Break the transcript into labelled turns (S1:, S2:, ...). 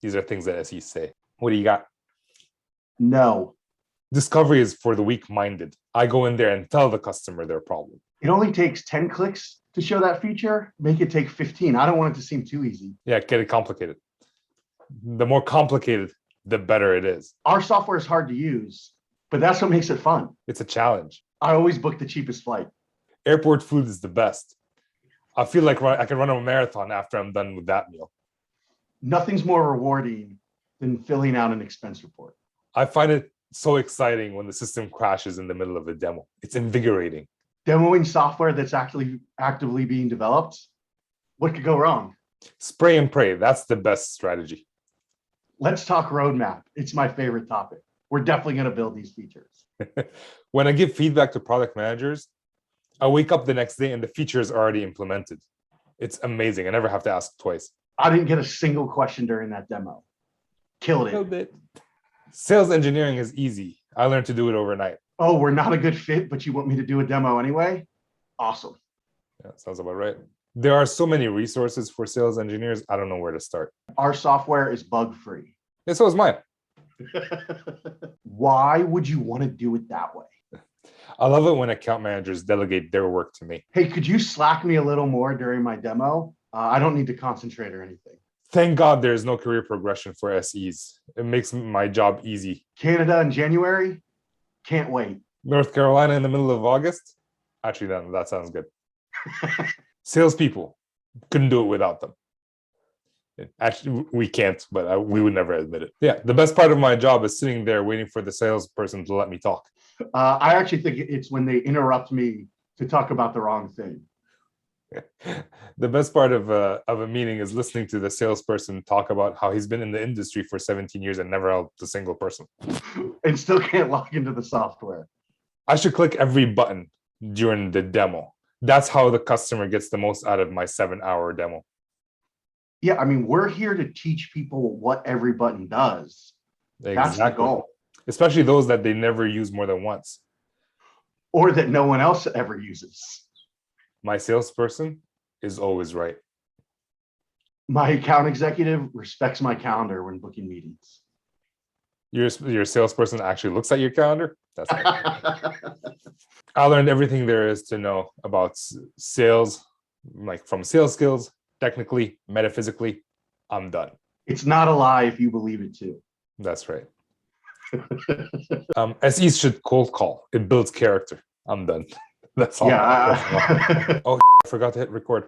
S1: These are things that SEs say. What do you got?
S2: No.
S1: Discovery is for the weak-minded. I go in there and tell the customer their problem.
S2: It only takes 10 clicks to show that feature. Make it take 15. I don't want it to seem too easy.
S1: Yeah, get it complicated. The more complicated, the better it is.
S2: Our software is hard to use, but that's what makes it fun.
S1: It's a challenge.
S2: I always book the cheapest flight.
S1: Airport food is the best. I feel like I can run a marathon after I'm done with that meal.
S2: Nothing's more rewarding than filling out an expense report.
S1: I find it so exciting when the system crashes in the middle of a demo. It's invigorating.
S2: Demoing software that's actually actively being developed, what could go wrong?
S1: Spray and pray, that's the best strategy.
S2: Let's talk roadmap. It's my favorite topic. We're definitely going to build these features.
S1: When I give feedback to product managers, I wake up the next day and the feature is already implemented. It's amazing. I never have to ask twice.
S2: I didn't get a single question during that demo. Killed it.
S1: Sales engineering is easy. I learned to do it overnight.
S2: Oh, we're not a good fit, but you want me to do a demo anyway? Awesome.
S1: Yeah, sounds about right. There are so many resources for sales engineers. I don't know where to start.
S2: Our software is bug-free.
S1: Yeah, so is mine.
S2: Why would you want to do it that way?
S1: I love it when account managers delegate their work to me.
S2: Hey, could you slack me a little more during my demo? I don't need to concentrate or anything.
S1: Thank God there's no career progression for SEs. It makes my job easy.
S2: Canada in January? Can't wait.
S1: North Carolina in the middle of August? Actually, that sounds good. Salespeople, couldn't do it without them. Actually, we can't, but we would never admit it. Yeah, the best part of my job is sitting there waiting for the salesperson to let me talk.
S2: I actually think it's when they interrupt me to talk about the wrong thing.
S1: The best part of a meeting is listening to the salesperson talk about how he's been in the industry for 17 years and never helped a single person.
S2: And still can't log into the software.
S1: I should click every button during the demo. That's how the customer gets the most out of my 7-hour demo.
S2: Yeah, I mean, we're here to teach people what every button does.
S1: Exactly.
S2: That's the goal.
S1: Especially those that they never use more than once.
S2: Or that no one else ever uses.
S1: My salesperson is always right.
S2: My account executive respects my calendar when booking meetings.
S1: Your salesperson actually looks at your calendar? That's right. I learned everything there is to know about sales, like from sales skills, technically, metaphysically. I'm done.
S2: It's not a lie if you believe it too.
S1: That's right. SEs should cold call. It builds character. I'm done. That's all.
S2: Yeah.
S1: Oh, I forgot to hit record.